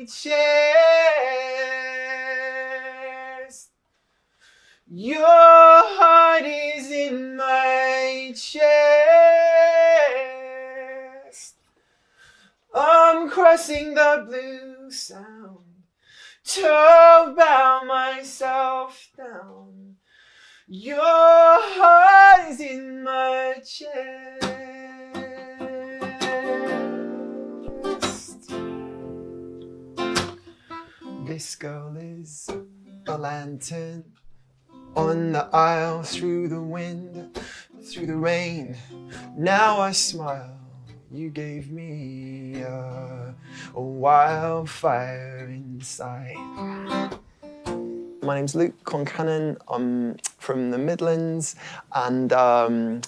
chest. Your heart is in my chest. I'm crossing the blue sound to bow myself down. Your heart is in my chest. This girl is a lantern on the aisle, through the wind, through the rain. Now I smile. You gave me a wildfire inside. My name's Luke Concannon. I'm from the Midlands, and I'm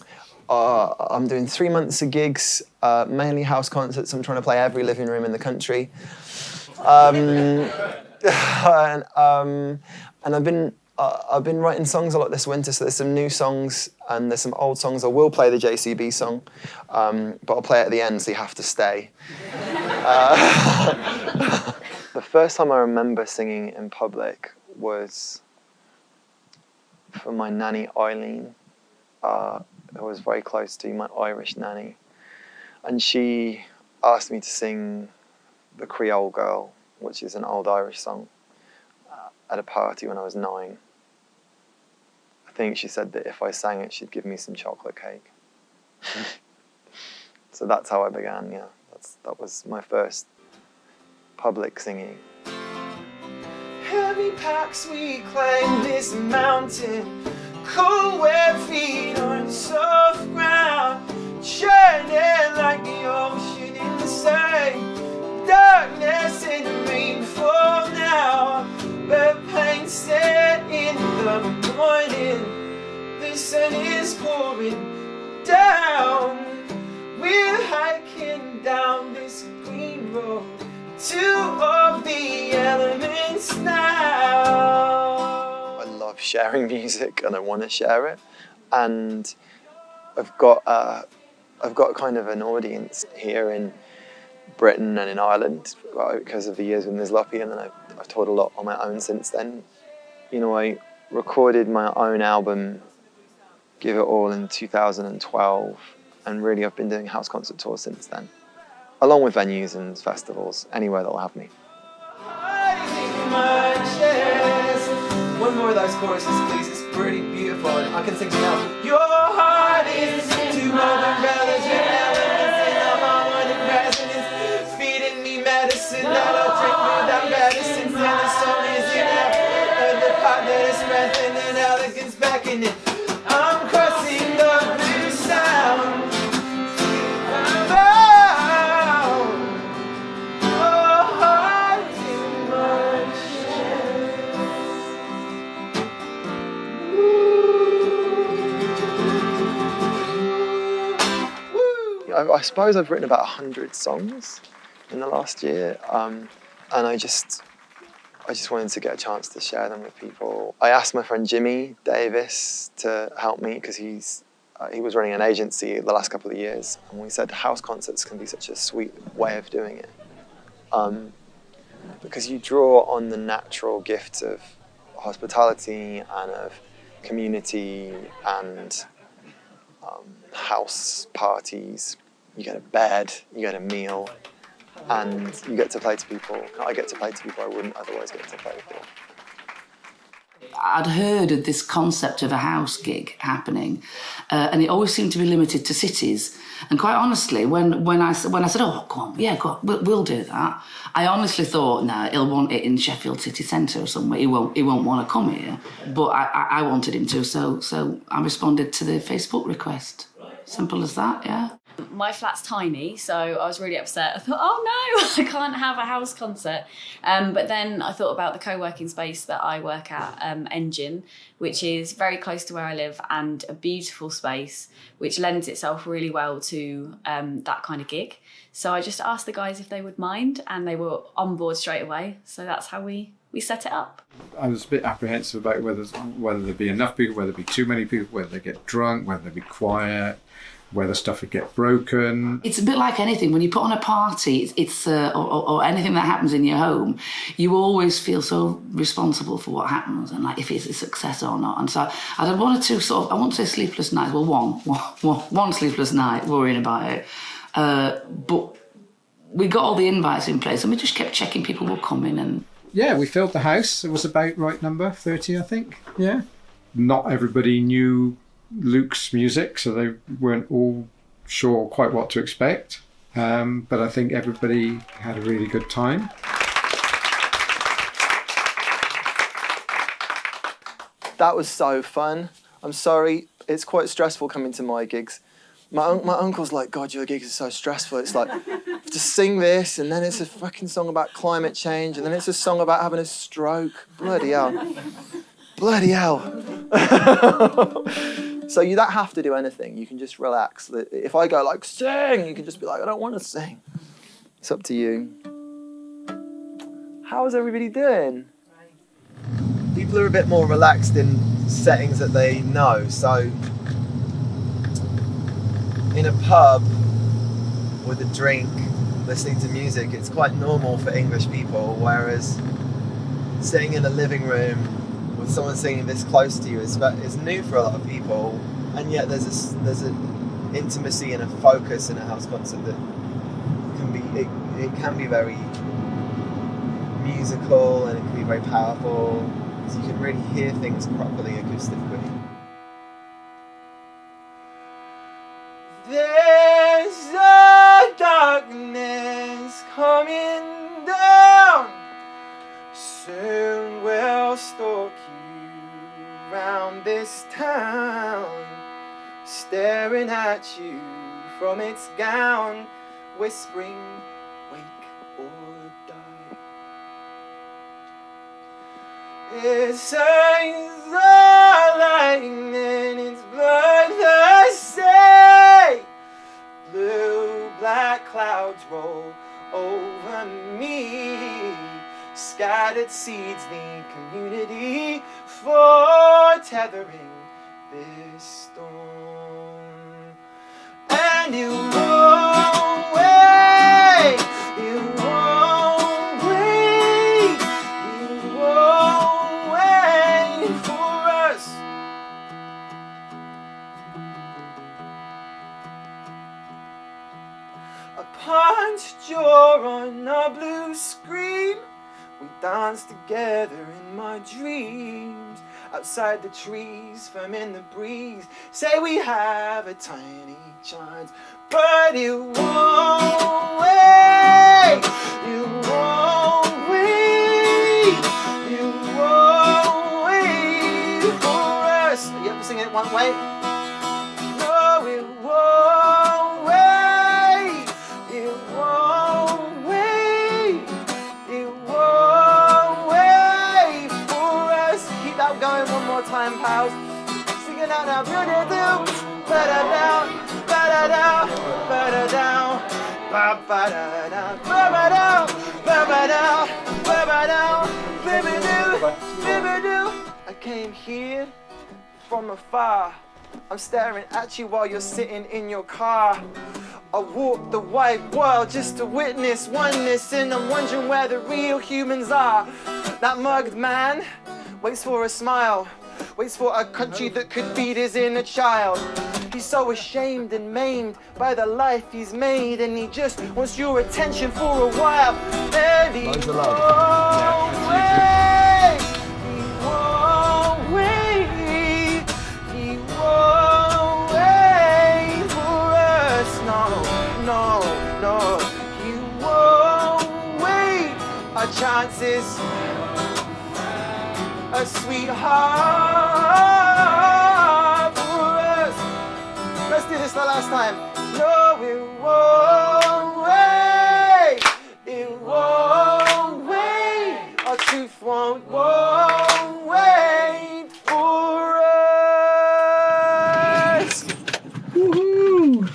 doing 3 months of gigs, mainly house concerts. I'm trying to play every living room in the country. And I've been writing songs a lot this winter, so there's some new songs and there's some old songs. I will play the JCB song, but I'll play it at the end, so you have to stay. The first time I remember singing in public was for my nanny Eileen, who I was very close to, my Irish nanny. And she asked me to sing The Creole Girl, which is an old Irish song, at a party when I was 9. I think she said that if I sang it, she'd give me some chocolate cake. So that's how I began, yeah. That was my first public singing. Heavy packs, we climb this mountain, cold wet feet on soft ground, churning like the ocean in the sun. Darkness and rainfall now, but pain set in the morning. The sun is pouring down. We're hiking down this green road, two of the elements now. I love sharing music and I want to share it, and I've got kind of an audience here in Britain and in Ireland because of the years with Ms. Loppy, and then I've toured a lot on my own since then. You know, I recorded my own album, Give It All, in 2012, and really I've been doing house concert tours since then, along with venues and festivals, anywhere that'll have me. One more of those choruses, please. It's pretty beautiful, and I can sing some else. Your heart is to my religion, elements in the harmonic resonance, feeding me medicine that I'll drink without medicine. And the song is in it, the part that is strengthened and elegance back in it. I'm crossing the blue sound. I suppose I've written about 100 songs in the last year, and I just wanted to get a chance to share them with people. I asked my friend Jimmy Davis to help me because he was running an agency the last couple of years, and we said house concerts can be such a sweet way of doing it, because you draw on the natural gifts of hospitality and of community and house parties. You get a bed, you get a meal, and you get to play to people. I get to play to people I wouldn't otherwise get to play with. I'd heard of this concept of a house gig happening, and it always seemed to be limited to cities. And quite honestly, when I said, "Oh, go on, we'll do that," I honestly thought, "No, he'll want it in Sheffield city centre or somewhere. He won't want to come here." But I wanted him to, so I responded to the Facebook request. Simple as that, yeah. My flat's tiny, so I was really upset. I thought, oh no, I can't have a house concert. But then I thought about the co-working space that I work at, Engine, which is very close to where I live and a beautiful space, which lends itself really well to that kind of gig. So I just asked the guys if they would mind, and they were on board straight away. So that's how we set it up. I was a bit apprehensive about whether there'd be enough people, whether there'd be too many people, whether they get drunk, whether they'd be quiet. whether stuff would get broken. It's a bit like anything. When you put on a party, or anything that happens in your home, you always feel so responsible for what happens and like if it's a success or not. And so I had one or two I won't say sleepless nights. Well, one sleepless night worrying about it. But we got all the invites in place and we just kept checking people were coming. And yeah, we filled the house. It was about right number, 30, I think. Yeah. Not everybody knew Luke's music, so they weren't all sure quite what to expect. But I think everybody had a really good time. That was so fun. I'm sorry, it's quite stressful coming to my gigs. My uncle's like, God, your gigs are so stressful. It's like, just sing this, and then it's a fucking song about climate change, and then it's a song about having a stroke. Bloody hell. Bloody hell. So you don't have to do anything. You can just relax. If I go like, sing, you can just be like, I don't want to sing. It's up to you. How is everybody doing? People are a bit more relaxed in settings that they know. So in a pub with a drink, listening to music, it's quite normal for English people, whereas sitting in a living room with someone singing this close to you is new for a lot of people, and yet there's an intimacy and a focus in a house concert that can be very musical, and it can be very powerful, so you can really hear things properly acoustically. There's a darkness coming down. Soon we'll stalk you round this town, staring at you from its gown, whispering, wake or die. It shines the lightning, it's bloodthirsty. Blue black clouds roll over me. Scattered seeds need community for tethering this storm. And you won't wait, you won't wait, you won't wait for us. I punched jaw on a blue screen. We danced together in my dreams, outside the trees, firm in the breeze. Say we have a tiny chance, but you won't wait, you won't wait, you won't wait for us. Are you ever singing it one way? No, it won't wait, it won't wait, it won't wait for us. Keep that going one more time, pals. Sing it out now. Ba-da-down, ba-da-down, ba-da-down, ba-ba-da-down, ba-ba-down, ba-ba-down, ba-ba-down, ba-ba-doo, ba-ba-doo. I came here from afar. I'm staring at you while you're sitting in your car. I walked the wide world just to witness oneness, and I'm wondering where the real humans are. That mugged man waits for a smile, waits for a country that could feed his inner child. He's so ashamed and maimed by the life he's made, and he just wants your attention for a while. And he won't wait, he won't wait, he won't wait for us. No, no, no, he won't wait. Our chances, a sweetheart for us. Let's do this the last time. No, it won't wait, it won't wait. Our truth won't wait for us. Woohoo!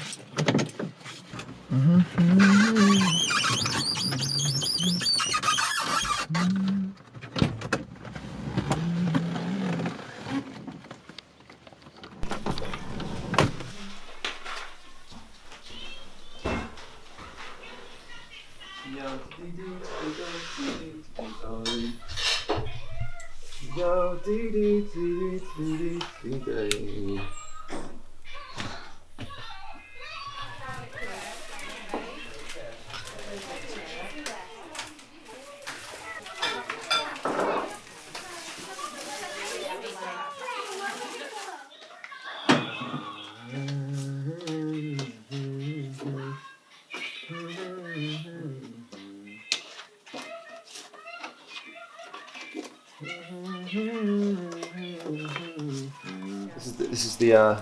This is the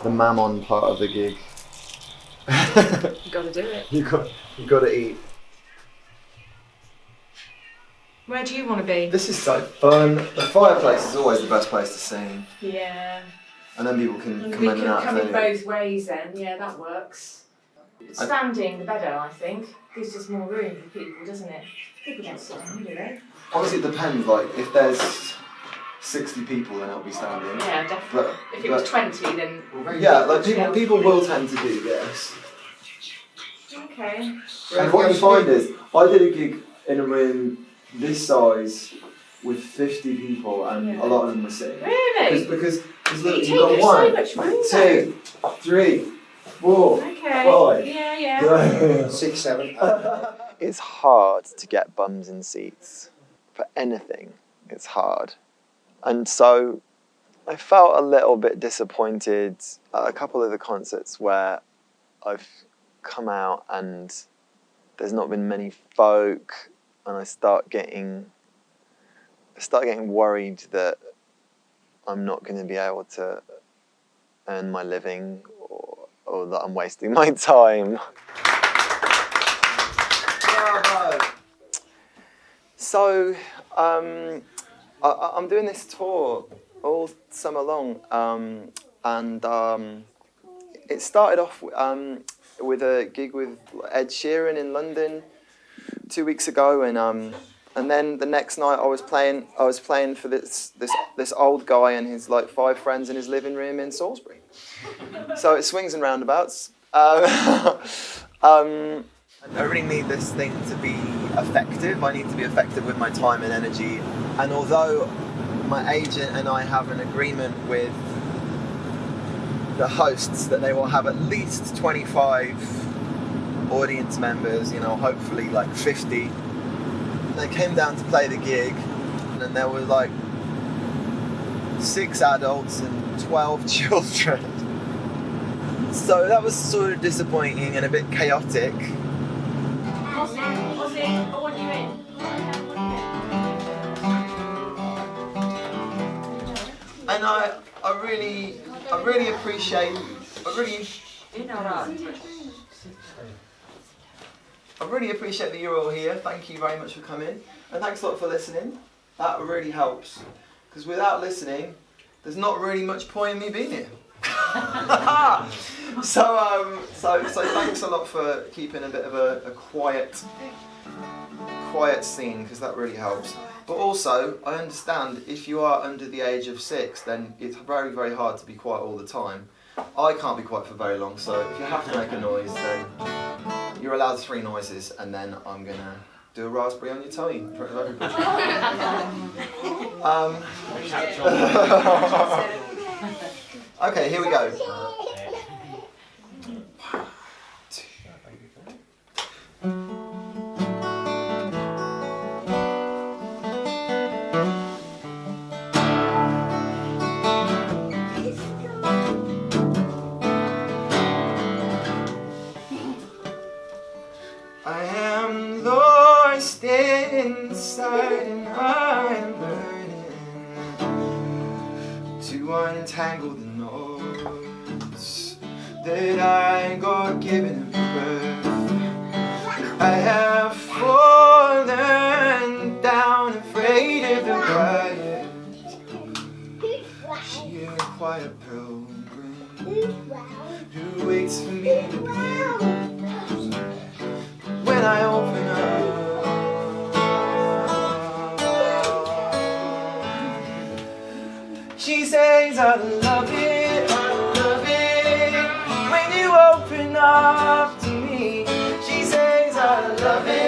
mammon part of the gig. You got to do it. You got to eat. Where do you want to be? This is so fun. The fireplace is always the best place to sing. Yeah. And then people can We come in and can out. come in both ways then. Yeah, that works. Standing the better, I think. Gives us more room for people, doesn't it? People don't sit down, do they? Obviously, it depends. Like, if there's 60 people, then it'll be standing. Yeah, definitely. If it was 20, then... Yeah, like people will tend to do this. Okay. And what you find is, I did a gig in a room this size with 50 people, and a lot of them were sitting. Really? Because look, You you've got take one, so much room, 2, 3, 4, Okay. 5. Yeah. 6, 7. It's hard to get bums in seats for anything. It's hard. And so I felt a little bit disappointed at a couple of the concerts where I've come out and there's not been many folk, and I start getting worried that I'm not going to be able to earn my living, or that I'm wasting my time. So I'm doing this tour all summer long, and it started off with a gig with Ed Sheeran in London 2 weeks ago, and then the next night I was playing for this old guy and his like 5 friends in his living room in Salisbury. So it swings and roundabouts. I really need this thing to be effective. I need to be effective with my time and energy. And although my agent and I have an agreement with the hosts that they will have at least 25 audience members, hopefully like 50. And they came down to play the gig, and then there were like 6 adults and 12 children. So that was sort of disappointing and a bit chaotic. Ozzy, I want you in. And I really appreciate, I really appreciate that you're all here. Thank you very much for coming, and thanks a lot for listening. That really helps, because without listening, there's not really much point in me being here. So thanks a lot for keeping a bit of a quiet scene, because that really helps. But also, I understand if you are under the age of 6, then it's very, very hard to be quiet all the time. I can't be quiet for very long, so if you have to make a noise, then you're allowed 3 noises, and then I'm gonna do a raspberry on your tummy in front of everybody. Okay, here we go. I am lost inside, and I'm learning to untangle the knots that I got given at birth. I have fallen down, afraid of the riot. She a quiet pilgrim who waits for me to begin. When I open up, she says, I love it, when you open up to me. She says, I love it.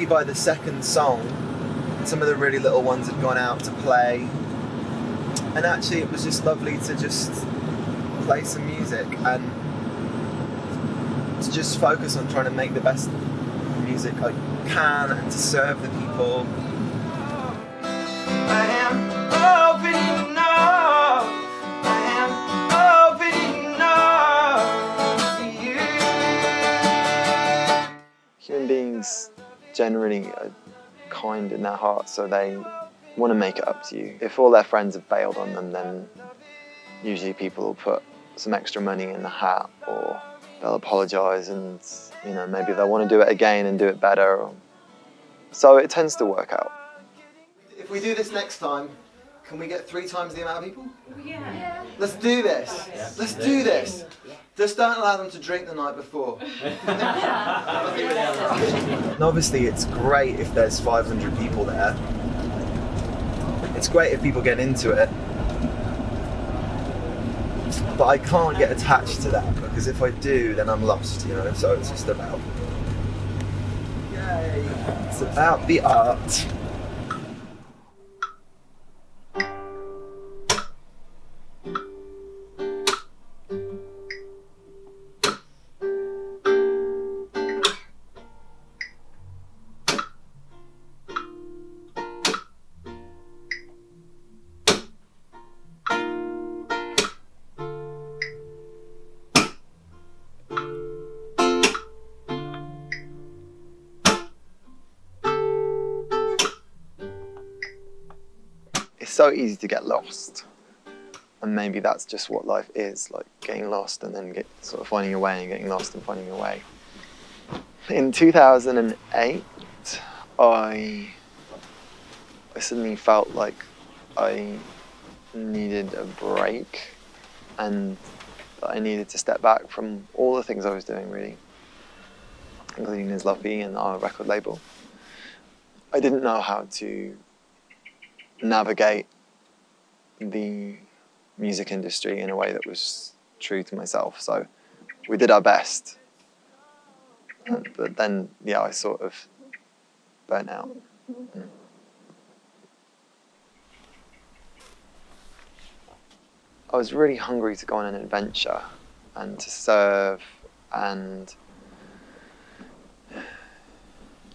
maybe by the second song, some of the really little ones had gone out to play. And actually it was just lovely to just play some music and to just focus on trying to make the best music I can and to serve the people. I am open enough. I am open enough to you. Human beings generally are kind in their hearts, so they want to make it up to you. If all their friends have bailed on them, then usually people will put some extra money in the hat, or they'll apologise and, you know, maybe they'll want to do it again and do it better. So it tends to work out. If we do this next time, can we get 3 times the amount of people? Yeah. Let's do this. Let's do this. Just don't allow them to drink the night before. And obviously it's great if there's 500 people there. It's great if people get into it. But I can't get attached to that, because if I do, then I'm lost, you know, so it's just about... Yay! It's about the art. It's so easy to get lost, and maybe that's just what life is, like getting lost and then sort of finding your way and getting lost and finding your way. In 2008, I suddenly felt like I needed a break and that I needed to step back from all the things I was doing, really, including Is Lovey and our record label. I didn't know how to navigate the music industry in a way that was true to myself. So we did our best. But then, yeah, I sort of burnt out. I was really hungry to go on an adventure and to serve and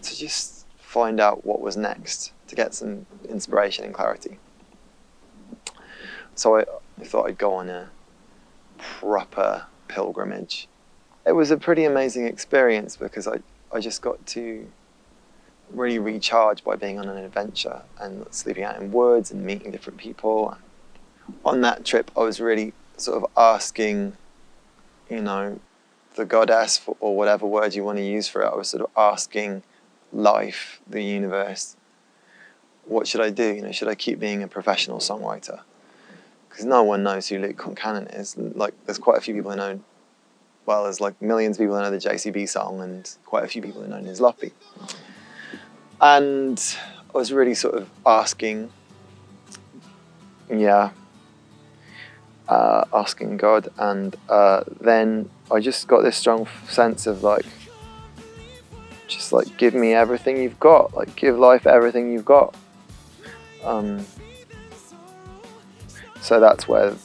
to just find out what was next, to get some inspiration and clarity. So I thought I'd go on a proper pilgrimage. It was a pretty amazing experience because I just got to really recharge by being on an adventure and sleeping out in woods and meeting different people. On that trip, I was really sort of asking, you know, the goddess, or whatever word you want to use for it, I was sort of asking life, the universe, what should I do? You know, should I keep being a professional songwriter? Because no one knows who Luke Concannon is. Like, there's quite a few people who know, well, there's like millions of people who know the JCB song and quite a few people who know Is Lovey. And I was really sort of asking, asking God, and then I just got this strong sense of like, just like, give me everything you've got, like give life everything you've got. So that's where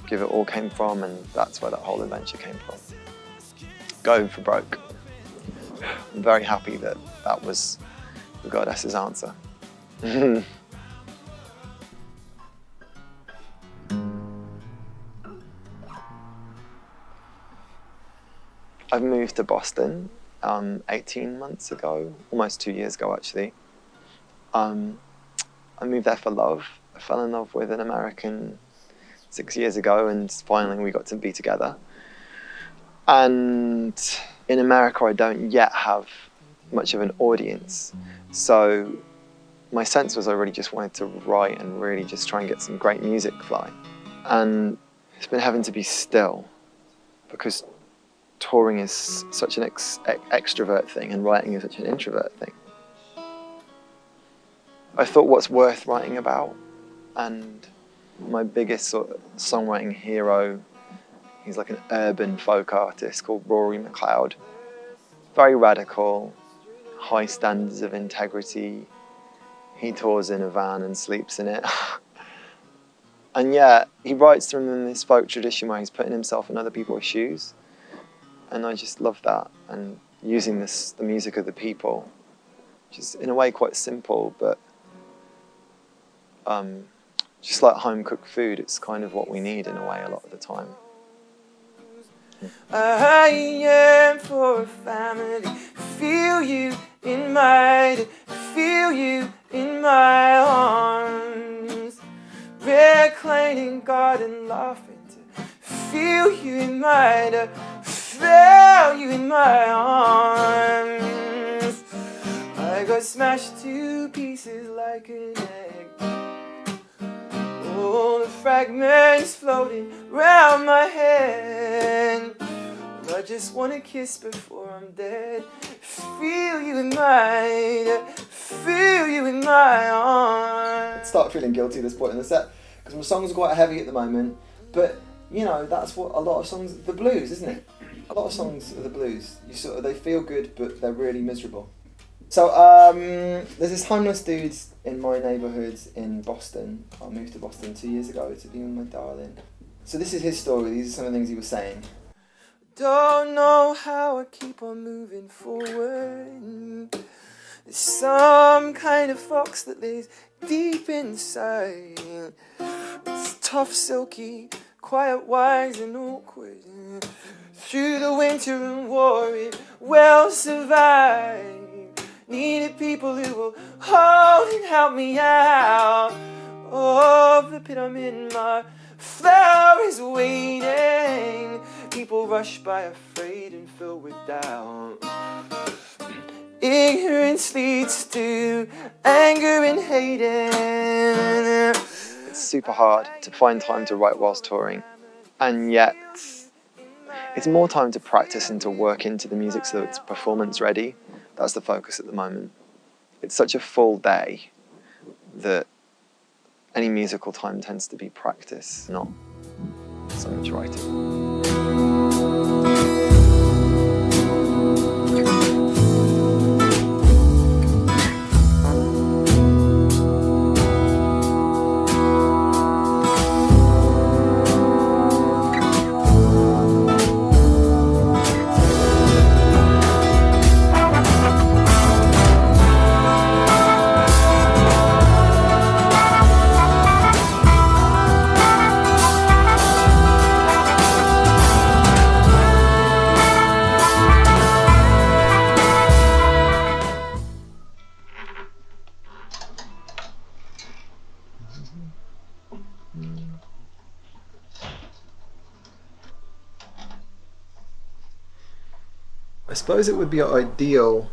Give It All came from, and that's where that whole adventure came from. Going for broke. I'm very happy that that was the goddess's answer. I've moved to Boston 18 months ago, almost 2 years ago actually. I moved there for love. I fell in love with an American 6 years ago, and finally we got to be together. And in America I don't yet have much of an audience, so my sense was I really just wanted to write and really just try and get some great music flying. And it's been having to be still, because touring is such an extrovert thing and writing is such an introvert thing. I thought, what's worth writing about? And my biggest sort of songwriting hero, he's like an urban folk artist called Rory McLeod. Very radical, high standards of integrity. He tours in a van and sleeps in it. And yet, he writes them in this folk tradition where he's putting himself in other people's shoes. And I just love that. And using the music of the people, which is in a way quite simple, but just like home-cooked food, it's kind of what we need in a way a lot of the time. I yearn for a family, feel you in my, feel you in my arms, reclining garden laughing to feel you in my, feel you in my arms. I got smashed to pieces like an egg, all the fragments floating round my head. I just want to kiss before I'm dead. Feel you in my, feel you in my arms. I start feeling guilty at this point in the set because my songs are quite heavy at the moment. But you know, that's what a lot of songs, the blues, isn't it? A lot of songs are the blues. They feel good, but they're really miserable. So there's this homeless dude in my neighbourhood in Boston. I moved to Boston 2 years ago to be with my darling. So this is his story. These are some of the things he was saying. Don't know how I keep on moving forward. There's some kind of fox that lays deep inside. It's tough, silky, quiet, wise and awkward. Through the winter and war it will survive. Needed people who will hold and help me out. Oh, the pit I'm in, my flower is waiting. People rush by afraid and filled with doubt. Ignorance leads to anger and hating. It's super hard to find time to write whilst touring, and yet it's more time to practice and to work into the music so that it's performance ready. That's the focus at the moment. It's such a full day that any musical time tends to be practice, not so much writing. I suppose it would be ideal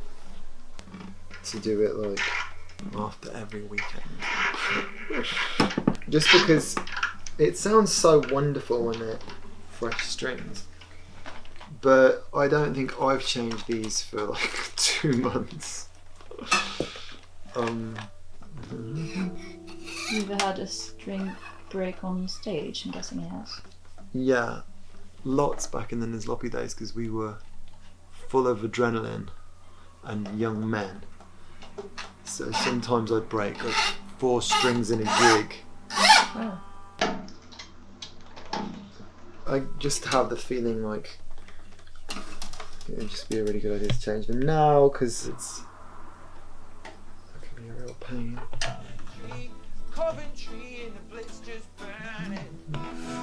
to do it like after every weekend. Just because it sounds so wonderful when they're fresh strings. But I don't think I've changed these for like 2 months. You ever had a string break on stage? I'm guessing it has. Yeah, lots back in the Nizloppy days because we were full of adrenaline and young men. So sometimes I'd break like 4 strings in a gig. Oh. I just have the feeling like it would just be a really good idea to change them now because it can be a real pain.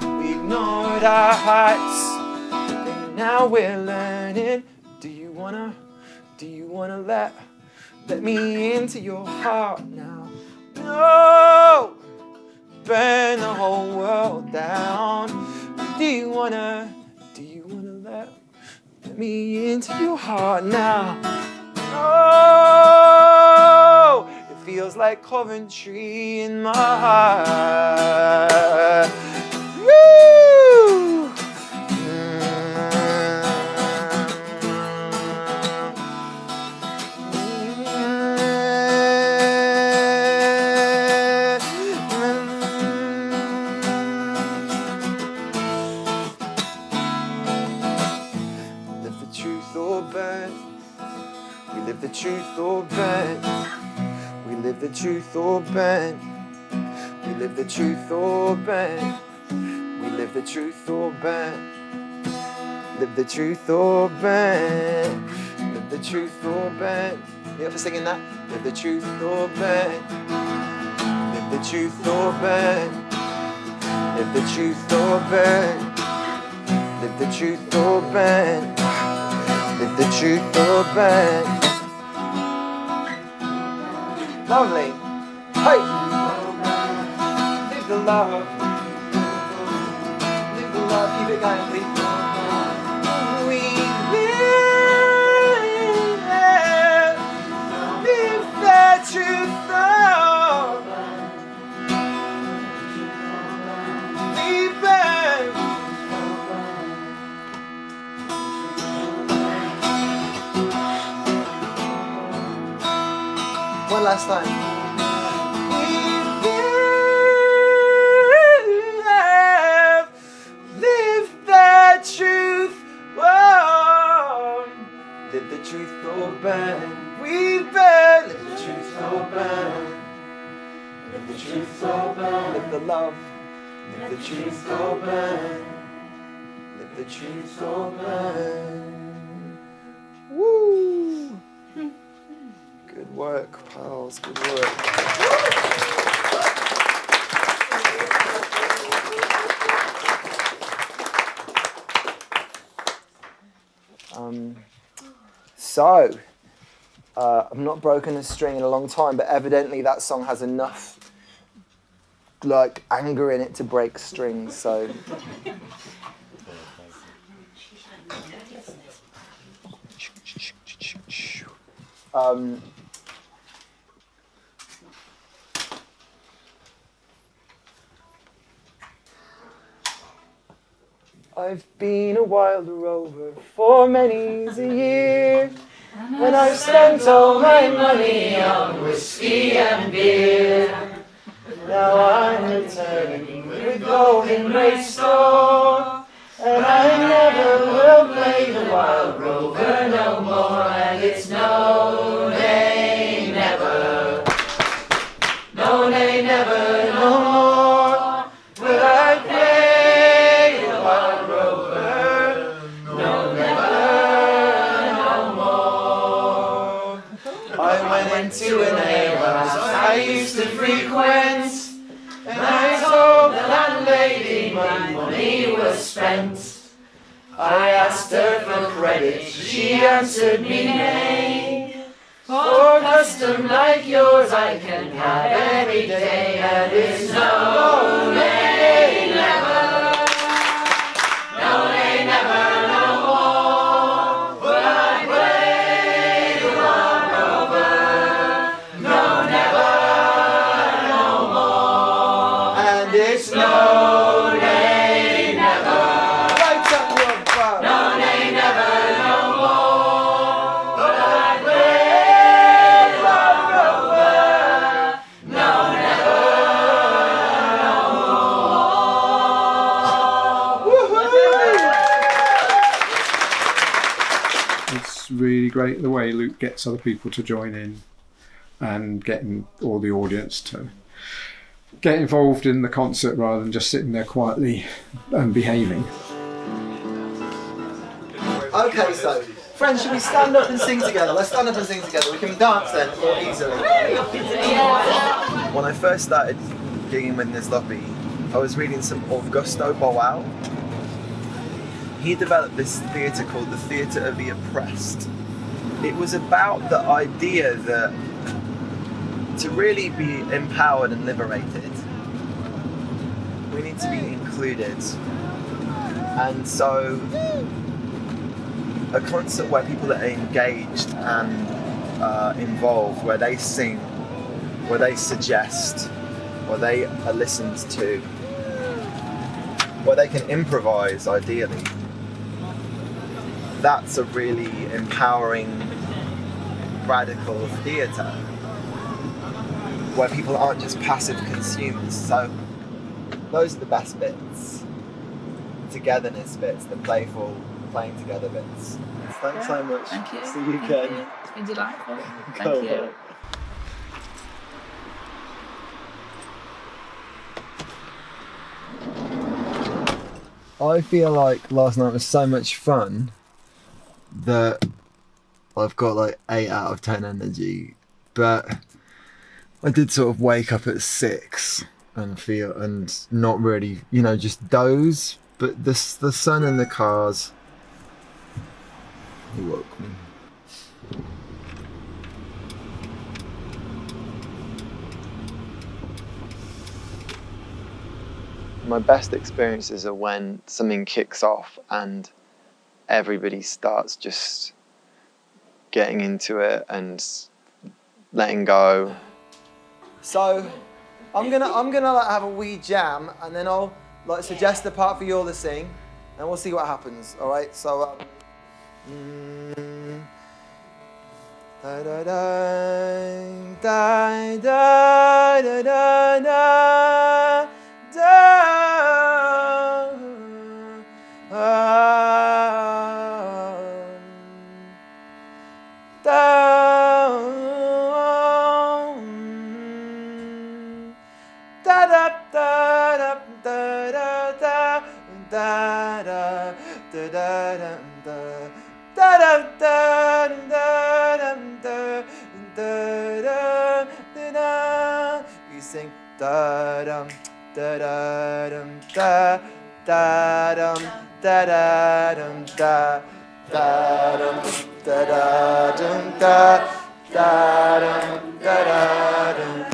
We ignored our hearts, and now we're learning. Do you wanna let me into your heart now? No, burn the whole world down. Do you wanna let me into your heart now? No, it feels like Coventry in my heart. Woo! Live the truth truth or bend. We live the truth or bend. We live the truth or bend. Live the truth or bend. Live the truth or bend. You ever singing that? Live the truth or bend. Live the truth or bend. Live the truth or bend. Live the truth or bend. Live the truth or bend. Lovely. Hey! Live the love. Live the love. Keep it going, please. We live the truth. One last time. Live the truth. Whoa. Live the truth or bend. We burn. Live the truth or bend. Live the truth or bend. Live the love. Live the truth or bend. Live the truth or bend. Woo. Good work, pals. Good work. I've not broken a string in a long time, but evidently that song has enough like anger in it to break strings. So. I've been a wild rover for many's a year, when I've spent all my money on whiskey and beer. Now I'm returning with golden great store, and I never will play the wild rover no more. And it's no, nay, never, no, nay, never, no more will I play the wild rover. No, never, no more. I went into an alehouse I used to frequent, and I told the landlady my money was spent. I asked her for credit, she answered me nay. For custom like yours I can have any day, and it's no, nay, never, no, nay, never, no more will I play the wild rover. No, never, no more, and it's no, nay, never. Right up your butt. No, nay, never, no more will I play the wild rover. No, never, no more. Woohoo! It's really great the way Luke gets other people to join in and getting all the audience to get involved in the concert rather than just sitting there quietly and behaving. Okay, so friends, should we stand up and sing together? Let's stand up and sing together. We can dance then more easily. When I first started gigging with Nisloppy, I was reading some Augusto Boal. He developed this theatre called the Theatre of the Oppressed. It was about the idea that to really be empowered and liberated, we need to be included. And so a concert where people are engaged and involved, where they sing, where they suggest, where they are listened to, where they can improvise ideally. That's a really empowering, radical theatre where people aren't just passive consumers. So those are the best bits. Togetherness bits, the playful, playing together bits. Thanks so much. Thank you. See you again. It's been delightful. Cool. Thank you. I feel like last night was so much fun that I've got like 8 out of 10 energy, but I did sort of wake up at 6 and not really, just doze. But the sun and the cars woke me. My best experiences are when something kicks off and everybody starts just getting into it and letting go. So I'm gonna like have a wee jam, and then I'll like suggest a part for you all to sing, and we'll see what happens. All right. So da da da da da da da da. You sing da dum da da dum da da dum da da dum da da dum da da dum da da dum da da dum.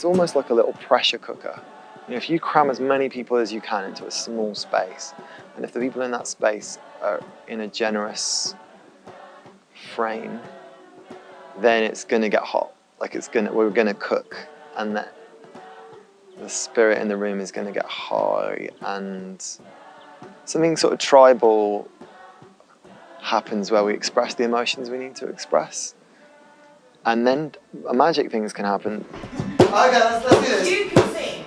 Almost like a little pressure cooker. If you cram as many people as you can into a small space, and if the people in that space are in a generous frame, then it's going to get hot. Like we're going to cook, and the spirit in the room is going to get high, and something sort of tribal happens where we express the emotions we need to express, and then magic things can happen. Okay, let's do this. You can sing.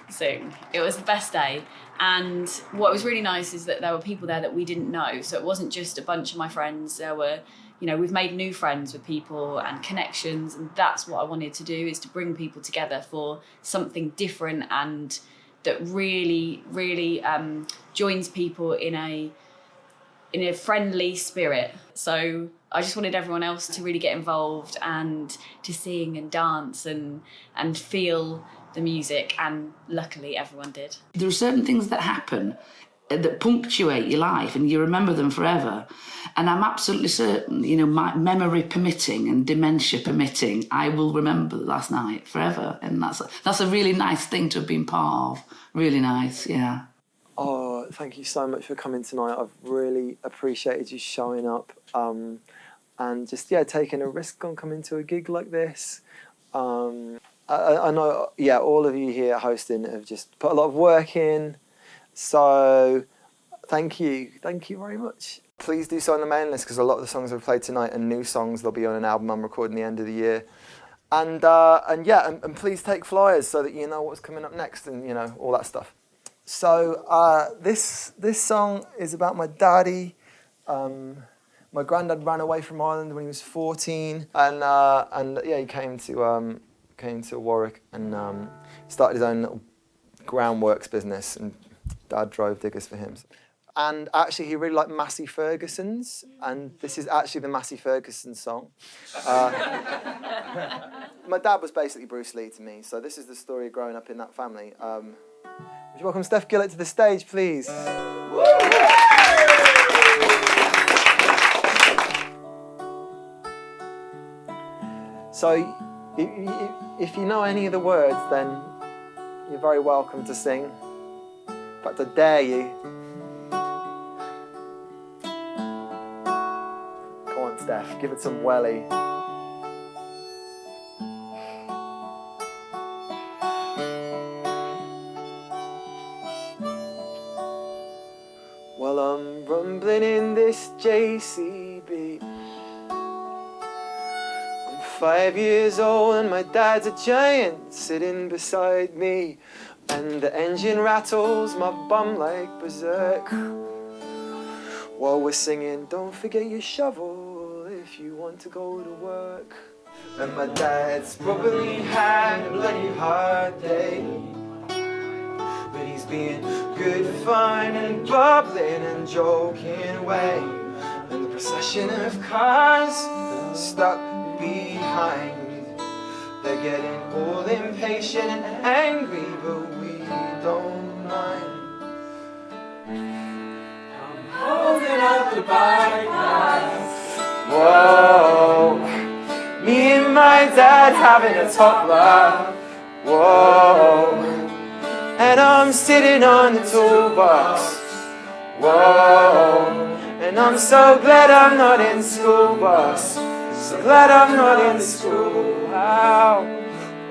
sing. It was the best day. And what was really nice is that there were people there that we didn't know. So it wasn't just a bunch of my friends. There were, we've made new friends with people and connections. And that's what I wanted to do, is to bring people together for something different and that really, really joins people in a friendly spirit. So I just wanted everyone else to really get involved and to sing and dance and feel the music, and luckily everyone did. There are certain things that happen that punctuate your life and you remember them forever. And I'm absolutely certain, my memory permitting and dementia permitting, I will remember last night forever. And that's a really nice thing to have been part of. Really nice, yeah. Oh, thank you so much for coming tonight. I've really appreciated you showing up and just, taking a risk on coming to a gig like this. I know, all of you here hosting have just put a lot of work in. So thank you very much. Please do so on the mailing list, because a lot of the songs I've played tonight are new songs. They'll be on an album I'm recording the end of the year. And please take flyers so that you know what's coming up next and, all that stuff. So this song is about my daddy. My granddad ran away from Ireland when he was 14, and he came to Warwick and started his own little groundworks business, and Dad drove diggers for him. And actually, he really liked Massey Ferguson's, and this is actually the Massey Ferguson song. My dad was basically Bruce Lee to me, so this is the story of growing up in that family. Would you welcome Steph Gillett to the stage, please? So, if you know any of the words, then you're very welcome to sing. In fact, I dare you. Come on, Steph, give it some welly. Well, I'm rumbling in this JCB. I'm 5 years old and my dad's a giant sitting beside me. And the engine rattles my bum like berserk. While we're singing, don't forget your shovel if you want to go to work. And my dad's probably had a bloody hard day, but he's being good fun and bubbling and joking away. And the procession of cars stuck behind, they're getting all impatient and angry, but we don't mind. I'm holding up the bypass. Whoa, me and my dad having a top laugh. Whoa, and I'm sitting on the toolbox. Whoa, and I'm so glad I'm not in school bus. So glad I'm not in school. Wow.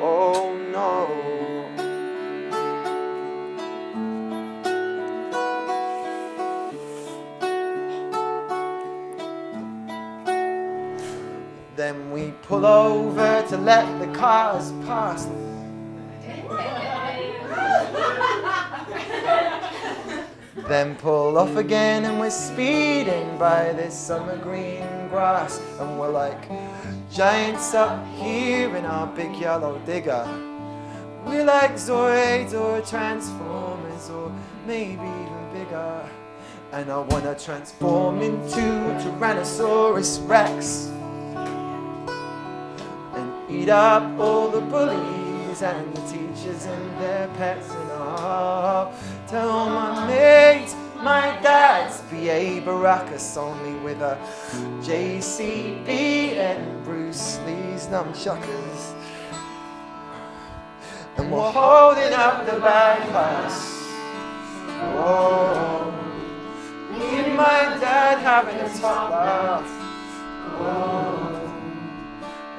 Oh no. Then we pull over to let the cars pass. Then pull off again and we're speeding by this summer green grass. And we're like giants up here in our big yellow digger. We're like Zoids or Transformers or maybe even bigger. And I wanna transform into Tyrannosaurus Rex and eat up all the bullies and the teachers and their pets. And I'll tell all my mates my dad's B.A. Baracus, only with a JCB and Bruce Lee's nunchuckers. And we're holding up the bypass. Whoa, me and my dad having a top laugh. Whoa,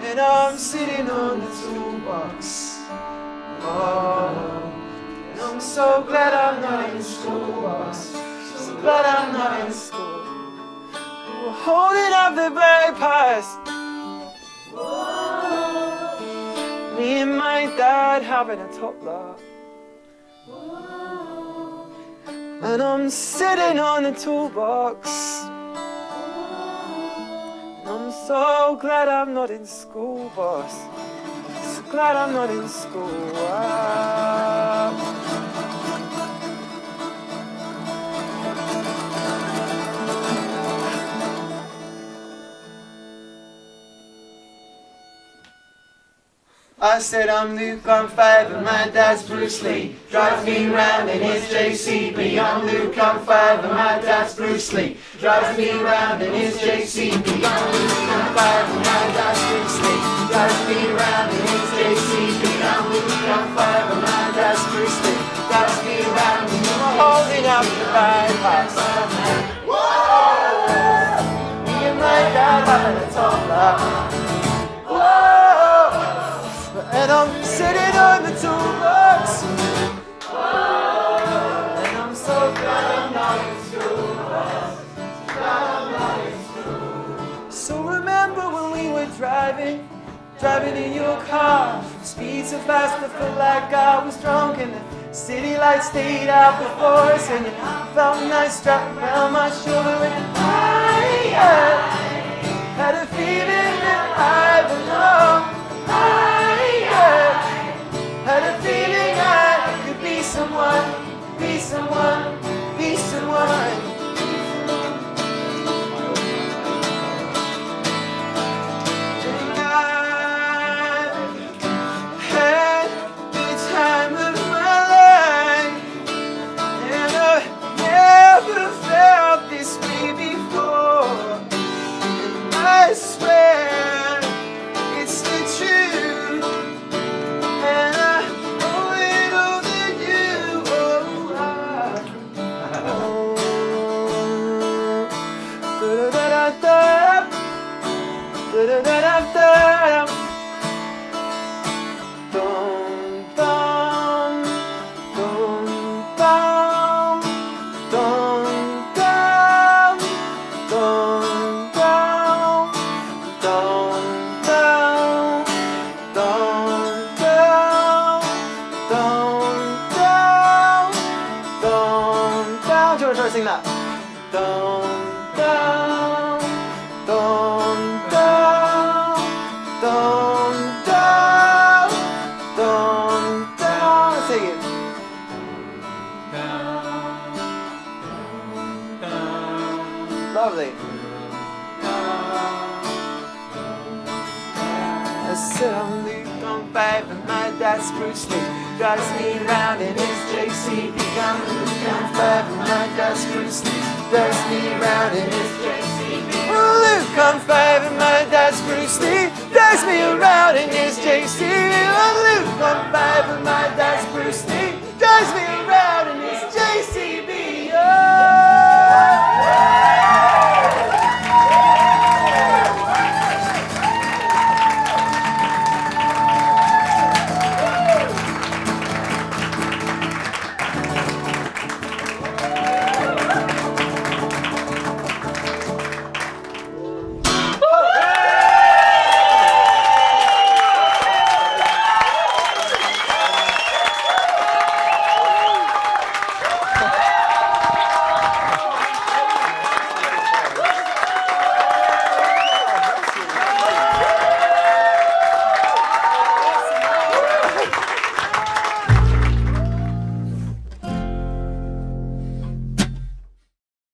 and I'm sitting on the toolbox. Whoa, and I'm so glad I'm not in school bus. So glad I'm not in school. We're holding up the bypass. Whoa, me and my dad having a top laugh. And I'm sitting on the toolbox. And I'm so glad I'm not in school, boss. So glad I'm not in school. I said I'm Luke, I'm 5 and my dad's Bruce Lee. Drives me round in his JCB. I'm Luke, I'm 5 and my dad's Bruce Lee. Drives me round in his JCB. I'm Luke, I'm 5 and my dad's Bruce Lee. Drives me round in his JCB. I'm Luke, I'm 5 and my dad's Bruce Lee. Drives me round and I'm holding up the bypass. Whoa! Me and my dad having a talk. And I'm sitting on the toolbox. And I'm so glad I'm not in school. Glad I'm not in school. So remember when we were driving in your car. Speed so fast I felt like I was drunk, and the city lights stayed out before us, and you felt nice strapped around my shoulder, and I had a feeling that I belong. Had a feeling I could be someone, be someone, be someone. And I had the time of my life, and I never felt this way before. And I swear it's the truth. And I owe it all to you. Da-da-da-da-da. Da-da-da-da-da. Dum, dum, dum, dum, dum, dum, dum, dum, dum, dum, dum. Do you want to try to sing that? Dum, dum, dum, dum, dum, dum, dum, dum. Let's sing it. Lovely. I said I'm Luke, I'm 5 and my dad's Bruce Lee. Drives me round in his JCB. I'm Luke, I'm 5 and my dad's Bruce Lee. Drives me round in his JCB. Oh, Luke, I'm 5 and my dad's Bruce Lee. Drives me around in his JCB. Oh, Luke, I'm 5 and my dad's Bruce Lee.